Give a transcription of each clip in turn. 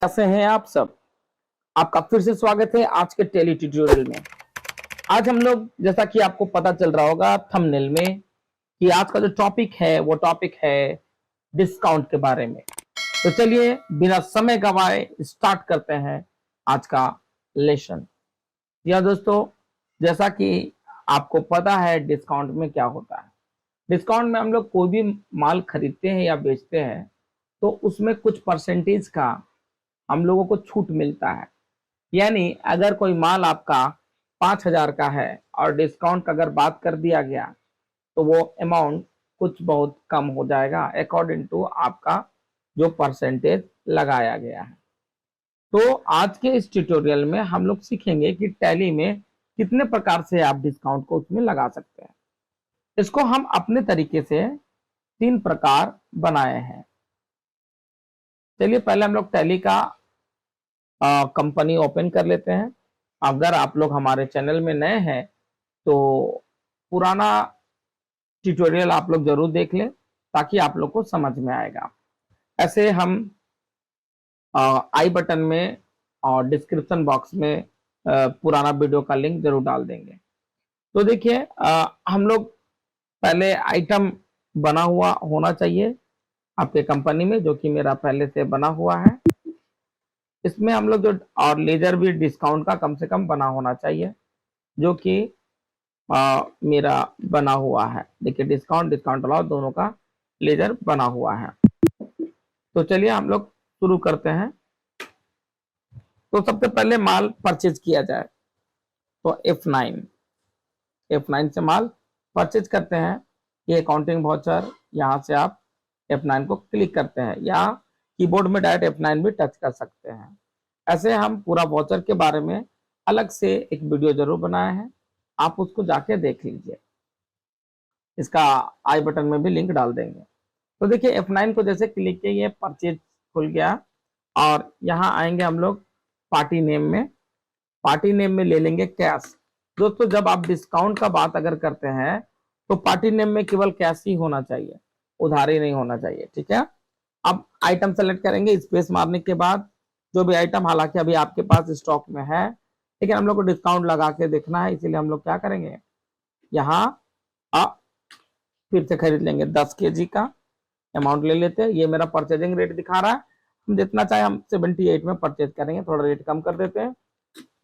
कैसे हैं आप सब। आपका फिर से स्वागत है आज के टेली ट्यूटोरियल में। आज हम लोग, जैसा कि आपको पता चल रहा होगा थंबनेल में, कि आज का जो टॉपिक है वो टॉपिक है डिस्काउंट के बारे में। तो चलिए बिना समय गवाए स्टार्ट करते हैं आज का लेसन। या दोस्तों, जैसा कि आपको पता है डिस्काउंट में क्या होता है। डिस्काउंट में हम लोग कोई भी माल खरीदते हैं या बेचते हैं तो उसमें कुछ परसेंटेज का हम लोगों को छूट मिलता है। यानी अगर कोई माल आपका 5,000 का है और डिस्काउंट का अगर बात कर दिया गया तो वो अमाउंट कुछ बहुत कम हो जाएगा अकॉर्डिंग टू आपका जो परसेंटेज लगाया गया है। तो आज के इस ट्यूटोरियल में हम लोग सीखेंगे कि टैली में कितने प्रकार से आप डिस्काउंट को उसमें लगा सकते हैं। इसको हम अपने तरीके से 3 प्रकार बनाए हैं। चलिए पहले हम लोग टैली का कंपनी ओपन कर लेते हैं। अगर आप लोग हमारे चैनल में नए हैं तो पुराना ट्यूटोरियल आप लोग जरूर देख लें ताकि आप लोग को समझ में आएगा। ऐसे हम आई बटन में और डिस्क्रिप्शन बॉक्स में पुराना वीडियो का लिंक जरूर डाल देंगे। तो देखिए हम लोग पहले आइटम बना हुआ होना चाहिए आपके कंपनी में, जो कि मेरा पहले से बना हुआ है। इसमें हम लोग जो और लेजर भी डिस्काउंट का कम से कम बना होना चाहिए, जो कि मेरा बना हुआ है। देखिए डिस्काउंट डिस्काउंट अलाउ दोनों का लेजर बना हुआ है। तो चलिए हम लोग शुरू करते हैं। तो सबसे पहले माल परचेज किया जाए तो F9 से माल परचेज करते हैं। ये अकाउंटिंग वाउचर, यहाँ से आप F9 को क्लिक करते हैं या कीबोर्ड में डायरेक्ट F9 भी टच कर सकते हैं। ऐसे हम पूरा वाउचर के बारे में अलग से एक वीडियो जरूर बनाए हैं, आप उसको जाके देख लीजिए। इसका आई बटन में भी लिंक डाल देंगे। तो देखिए F9 को जैसे क्लिक किए ये परचेज खुल गया और यहाँ आएंगे हम लोग पार्टी नेम में। पार्टी नेम में ले लेंगे कैश। दोस्तों जब आप डिस्काउंट का बात अगर करते हैं तो पार्टी नेम में केवल कैश ही होना चाहिए, उधारी नहीं होना चाहिए, ठीक है। अब आइटम सेलेक्ट करेंगे, स्पेस मारने के बाद जो भी आइटम, हालांकि अभी आपके पास स्टॉक में है लेकिन हम लोग को डिस्काउंट लगा के देखना है, इसीलिए हम लोग क्या करेंगे, यहाँ फिर से खरीद लेंगे 10 kg का अमाउंट ले लेते हैं। ये मेरा परचेजिंग रेट दिखा रहा है, हम जितना चाहे हम 78 में परचेज करेंगे, थोड़ा रेट कम कर देते हैं।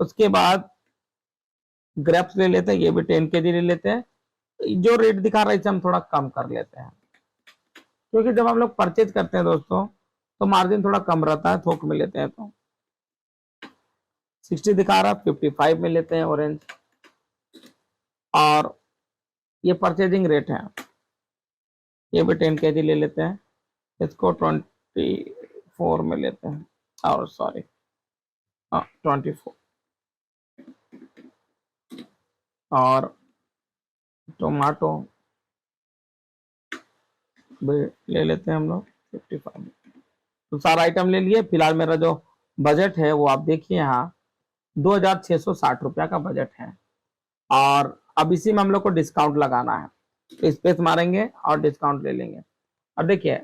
उसके बाद ग्रेप्स ले लेते हैं, ये भी 10 kg ले लेते हैं। जो रेट दिखा रहा है इसे हम थोड़ा कम कर लेते हैं, क्योंकि जब हम लोग परचेज करते हैं दोस्तों तो मार्जिन थोड़ा कम रहता है, थोक में लेते हैं तो 60 दिखा रहा है, 55 में लेते हैं ऑरेंज। और ये परचेजिंग रेट है, ये भी 10 kg ले लेते हैं, इसको 24 में लेते हैं, और सॉरी 24। और टोमेटो भी ले लेते हैं हम लोग 55। तो सारा आइटम ले लिए। फिलहाल मेरा जो बजट है वो आप देखिए, यहाँ 2,660 रुपया का बजट है। और अब इसी में हम लोग को डिस्काउंट लगाना है, तो स्पेस मारेंगे और डिस्काउंट ले लेंगे। अब देखिए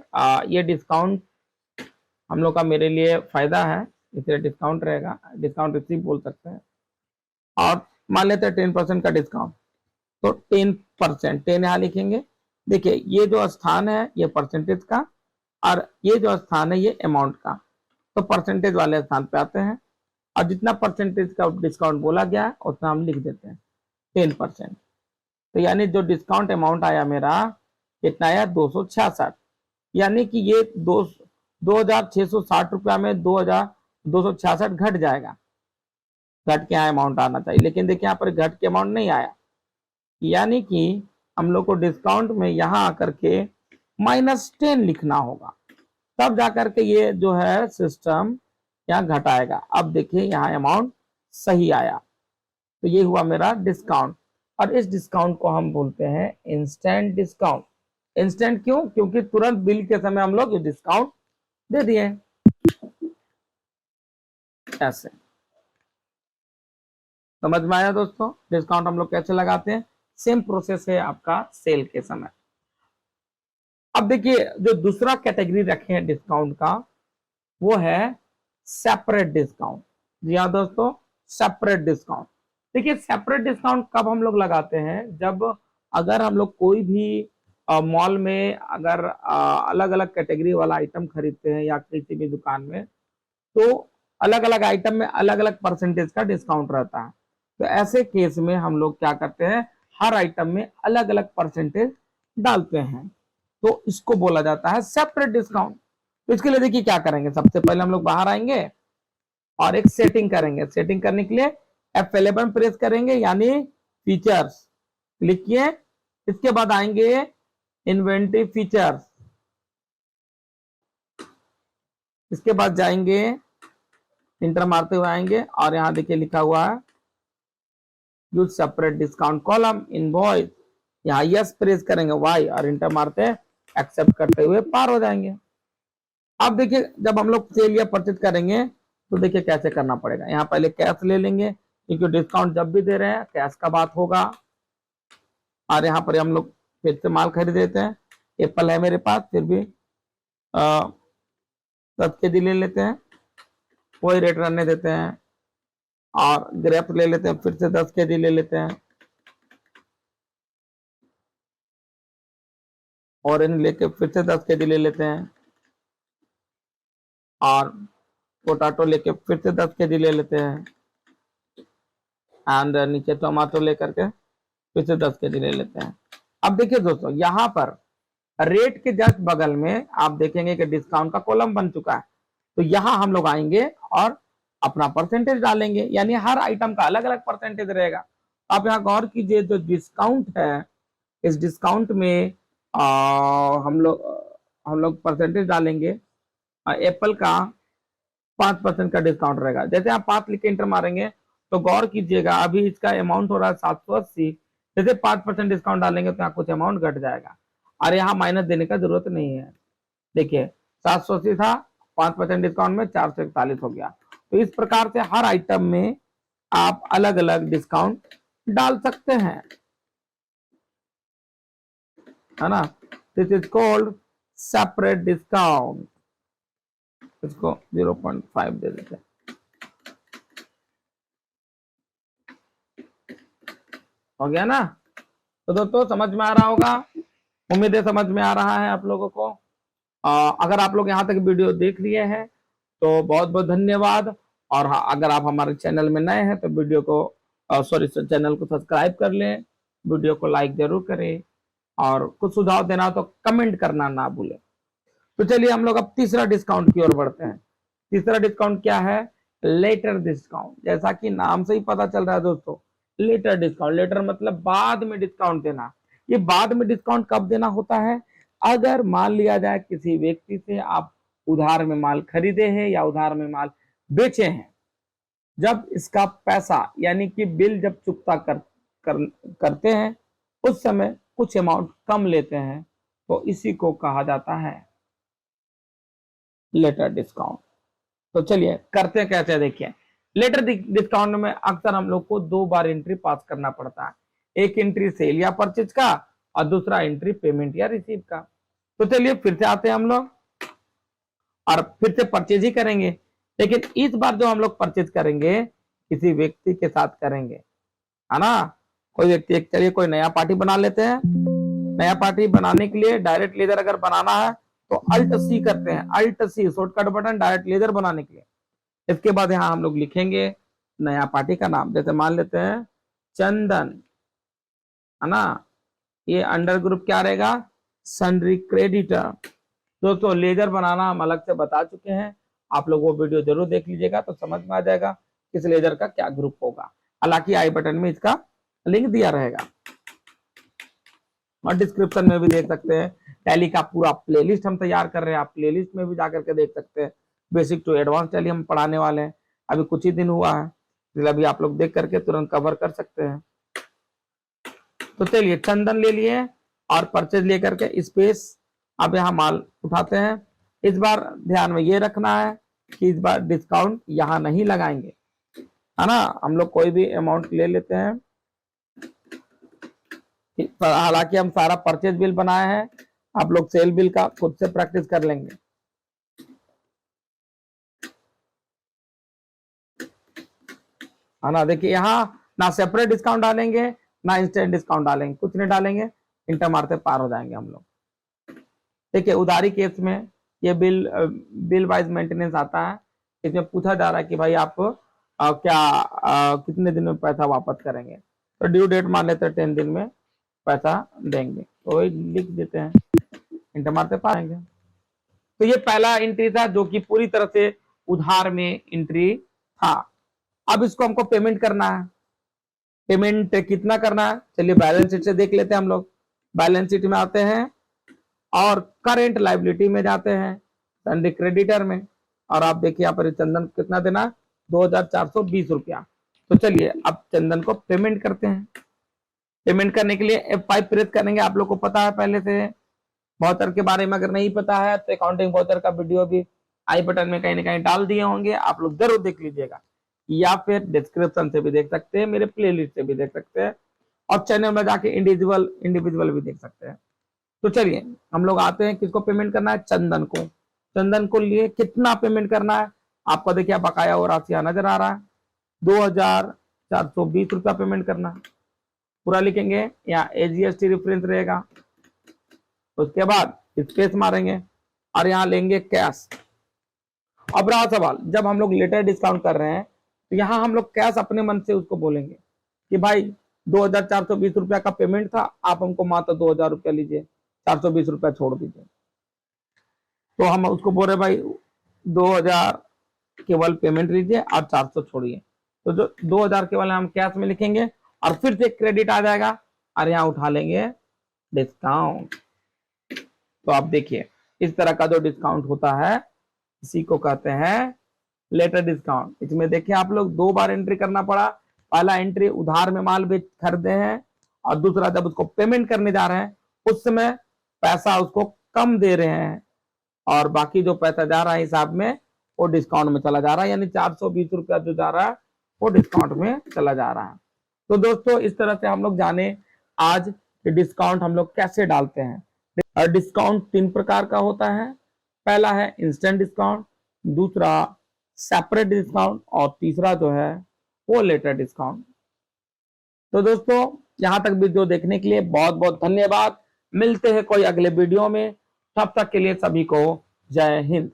ये डिस्काउंट हम लोग का मेरे लिए फायदा है, इसलिए डिस्काउंट रहेगा, डिस्काउंट रिसीव बोल सकते हैं। और मान लेते हैं 10% का डिस्काउंट, तो 10%, 10 यहाँ लिखेंगे। देखिए ये जो स्थान है ये परसेंटेज का, और ये जो स्थान है ये अमाउंट का, तो परसेंटेज वाले स्थान पे आते हैं और जितना परसेंटेज का डिस्काउंट बोला गया है उतना हम लिख देते हैं 10%। तो यानी जो डिस्काउंट अमाउंट आया मेरा कितना आया, 266। यानी कि ये 2,660 रुपया में 2,266 घट जाएगा, घट के यहाँ अमाउंट आना चाहिए, लेकिन देखिए यहाँ पर घट के अमाउंट नहीं आया। यानी कि हम लोग को डिस्काउंट में यहाँ आकर के -10 लिखना होगा, तब जाकर के ये जो है सिस्टम यहाँ घटाएगा। अब देखिए यहाँ अमाउंट सही आया, तो ये हुआ मेरा डिस्काउंट। और इस डिस्काउंट को हम बोलते हैं इंस्टेंट डिस्काउंट। इंस्टेंट क्यों? क्योंकि तुरंत बिल के समय हम लोग ये डिस्काउंट दे दिए। ऐसे समझ में आया दोस्तों, डिस्काउंट हम लोग कैसे लगाते हैं। सेम प्रोसेस है आपका सेल के समय। अब देखिए जो दूसरा कैटेगरी रखे हैं डिस्काउंट का, वो है सेपरेट डिस्काउंट। जी हाँ दोस्तों, सेपरेट डिस्काउंट। देखिए सेपरेट डिस्काउंट कब हम लोग लगाते हैं, जब अगर हम लोग कोई भी मॉल में अगर अलग अलग कैटेगरी वाला आइटम खरीदते हैं या किसी भी दुकान में, तो अलग अलग आइटम में अलग अलग परसेंटेज का डिस्काउंट रहता है। तो ऐसे केस में हम लोग क्या करते हैं, हर आइटम में अलग अलग परसेंटेज डालते हैं, तो इसको बोला जाता है सेपरेट डिस्काउंट। तो इसके लिए देखिए क्या करेंगे, सबसे पहले हम लोग बाहर आएंगे और एक सेटिंग करेंगे। सेटिंग करने के लिए F11 प्रेस करेंगे, यानी फीचर्स क्लिक किए। इसके बाद आएंगे इन्वेंटरी फीचर्स, इसके बाद जाएंगे इंटर मारते हुए आएंगे और यहां देखिए लिखा हुआ है use separate discount column invoice, यहाँ यस प्रेस करेंगे वाई और इंटर मारते एक्सेप्ट करते हुए पार हो जाएंगे। अब देखिए जब हम लोग सेल या परचेज करेंगे तो देखिए कैसे करना पड़ेगा। यहाँ पहले कैश ले लेंगे, क्योंकि डिस्काउंट जब भी दे रहे हैं कैश का बात होगा। और यहाँ पर हम लोग फिर से माल खरीद लेते हैं। एप्पल है मेरे पास, फिर भी 10 kg ले लेते हैं, वही रेट रहने देते हैं। और ग्रेप ले लेते हैं, फिर से 10 kg ले लेते हैं। ऑरेंज लेके फिर से 10 kg ले लेते हैं। और पोटैटो लेके फिर से 10 kg ले लेते हैं। एंड नीचे टमाटो लेकर के फिर से 10 kg ले लेते हैं। अब देखिए दोस्तों, यहाँ पर रेट के जस्ट बगल में आप देखेंगे कि डिस्काउंट का कॉलम बन चुका है। तो यहाँ हम लोग आएंगे और अपना परसेंटेज डालेंगे, यानी हर आइटम का अलग अलग परसेंटेज रहेगा। आप यहाँ गौर कीजिए, जो डिस्काउंट है इस डिस्काउंट में हम लोग परसेंटेज डालेंगे। एप्पल का 5% का डिस्काउंट रहेगा। जैसे आप 5 लिख के इंटर मारेंगे तो गौर कीजिएगा, अभी इसका अमाउंट हो रहा है 780। जैसे 5% डिस्काउंट डालेंगे तो यहाँ कुछ अमाउंट घट जाएगा, और यहाँ माइनस देने का जरूरत नहीं है। देखिए 780 था, 5% डिस्काउंट में 441 हो गया। तो इस प्रकार से हर आइटम में आप अलग अलग डिस्काउंट डाल सकते हैं, है ना। This is called separate discount. इसको 0.5 दे देते हैं। हो गया ना। तो दोस्तों समझ में आ रहा होगा, उम्मीद है समझ में आ रहा है आप लोगों को। अगर आप लोग यहाँ तक वीडियो देख लिए हैं तो बहुत बहुत धन्यवाद। और हाँ, अगर आप हमारे चैनल में नए हैं तो वीडियो को चैनल को सब्सक्राइब कर लें, वीडियो को लाइक जरूर करें, और कुछ सुझाव देना हो तो कमेंट करना ना भूलें। तो चलिए हम लोग अब तीसरा डिस्काउंट की ओर बढ़ते हैं। तीसरा डिस्काउंट क्या है, लेटर डिस्काउंट। जैसा कि नाम से ही पता चल रहा है दोस्तों, लेटर डिस्काउंट। लेटर मतलब बाद में डिस्काउंट देना। ये बाद में डिस्काउंट कब देना होता है, अगर मान लिया जाए किसी व्यक्ति से आप उधार में माल खरीदे हैं या उधार में माल बेचे हैं, जब इसका पैसा यानी कि बिल जब चुकता करते हैं उस समय कुछ अमाउंट कम लेते हैं, तो इसी को कहा जाता है लेटर डिस्काउंट। तो चलिए करते कैसे, देखिए लेटर डिस्काउंट में अक्सर हम लोग को 2 बार एंट्री पास करना पड़ता है। एक एंट्री सेल या परचेज का और दूसरा एंट्री पेमेंट या रिसीव का। तो चलिए फिर से आते हैं हम लोग और फिर से परचेज ही करेंगे, लेकिन इस बार जो हम लोग परचेज करेंगे किसी व्यक्ति के साथ करेंगे, है ना। कोई व्यक्ति, चलिए कोई नया पार्टी बना लेते हैं। नया पार्टी बनाने के लिए डायरेक्ट लेजर अगर बनाना है तो अल्ट सी करते हैं, Alt C shortcut button direct ledger बनाने के लिए। इसके बाद यहाँ हम लोग लिखेंगे नया पार्टी का नाम, जैसे मान लेते हैं चंदन, है ना। ये अंडर ग्रुप क्या रहेगा, सन्ड्री क्रेडिटर। दोस्तों लेजर बनाना हम अलग से बता चुके हैं, आप लोग वो वीडियो जरूर देख लीजिएगा तो समझ में आ जाएगा किस लेजर का क्या ग्रुप होगा। हालांकि आई बटन में इसका लिंक दिया रहेगा और डिस्क्रिप्शन में भी देख सकते हैं। टैली का पूरा प्लेलिस्ट हम तैयार कर रहे हैं, आप प्लेलिस्ट में भी जाकर के देख सकते हैं। बेसिक टू एडवांस टैली हम पढ़ाने वाले हैं, अभी कुछ ही दिन हुआ है, इसलिए अभी आप लोग देख करके तुरंत कवर कर सकते हैं। तो चलिए चंदन ले लिए और परचेज ले करके स्पेस, अब यहाँ माल उठाते हैं। इस बार ध्यान में ये रखना है कि इस बार डिस्काउंट यहाँ नहीं लगाएंगे, है ना। हम लोग कोई भी अमाउंट ले लेते हैं, हालांकि हम सारा परचेज बिल बनाए हैं, आप लोग सेल बिल का खुद से प्रैक्टिस कर लेंगे। है ना। देखिए यहाँ ना सेपरेट डिस्काउंट डालेंगे ना इंस्टेंट डिस्काउंट डालेंगे, कुछ नहीं डालेंगे, इंटर मारते पार हो जाएंगे हम लोग। देखिए उधारी केस में ये बिल वाइज मेंटेनेंस आता है। इसमें पूछा जा रहा है कि भाई आप कितने दिन में पैसा वापस करेंगे, तो ड्यू डेट मान लेते हैं 10 दिन में पैसा देंगे, तो वही लिख देते हैं, इंटर मारते पाएंगे। तो ये पहला एंट्री था जो कि पूरी तरह से उधार में एंट्री था। अब इसको हमको पेमेंट करना है। पेमेंट कितना करना है, चलिए बैलेंस शीट से देख लेते हैं हम लोग। बैलेंस शीट में आते हैं और करेंट लाइबिलिटी में जाते हैं, सन्डी क्रेडिटर में, और आप देखिए यहाँ पर चंदन कितना देना, 2420 रुपया। तो चलिए अब चंदन को पेमेंट करते हैं। पेमेंट करने के लिए F5 प्रेस करेंगे। आप लोग को पता है पहले से वाउचर के बारे में, अगर नहीं पता है तो अकाउंटिंग वाउचर का वीडियो भी आई बटन में कहीं ना कहीं डाल दिए होंगे, आप लोग जरूर देख लीजिएगा, या फिर डिस्क्रिप्शन से भी देख सकते हैं, मेरे प्लेलिस्ट से भी देख सकते हैं, और चैनल में जाके इंडिविजुअल भी देख सकते हैं। तो चलिए हम लोग आते हैं, किसको पेमेंट करना है, चंदन को। चंदन को लिए कितना पेमेंट करना है, आपको देखिए बकाया और राशि नजर आ रहा है, 2420 रुपया पेमेंट करना है। पूरा लिखेंगे, यहाँ AGST रेफरेंस रहेगा, उसके बाद स्पेस मारेंगे और यहाँ लेंगे कैश। अब रहा सवाल, जब हम लोग लेटर डिस्काउंट कर रहे हैं तो यहाँ हम लोग कैश अपने मन से उसको बोलेंगे कि भाई 2420 रुपया का पेमेंट था, आप हमको मात्र 2000 रुपया लीजिए, 420 रुपया छोड़ दीजिए। तो हम उसको बोल रहे भाई 2000 केवल पेमेंट लीजिए और 400 छोड़िए। तो जो 2000 केवल हम कैश में लिखेंगे और फिर से क्रेडिट आ जाएगा और यहाँ उठा लेंगे डिस्काउंट। तो आप देखिए इस तरह का जो डिस्काउंट होता है इसी को कहते हैं लेटर डिस्काउंट। इसमें देखिए आप लोग 2 बार एंट्री करना पड़ा। पहला एंट्री उधार में माल बेच खरीदे हैं, और दूसरा जब उसको पेमेंट करने जा रहे हैं उस समय पैसा उसको कम दे रहे हैं, और बाकी जो पैसा जा रहा है हिसाब में वो डिस्काउंट में चला जा रहा है, यानी 420 रुपया जो जा रहा है वो डिस्काउंट में चला जा रहा है। तो दोस्तों इस तरह से हम लोग जाने आज डिस्काउंट हम लोग कैसे डालते हैं। और डिस्काउंट 3 प्रकार का होता है, पहला है इंस्टेंट डिस्काउंट, दूसरा सेपरेट डिस्काउंट, और तीसरा जो है वो लेटर डिस्काउंट। तो दोस्तों यहाँ तक वीडियो देखने के लिए बहुत बहुत धन्यवाद। मिलते हैं कोई अगले वीडियो में, तब तक के लिए सभी को जय हिंद।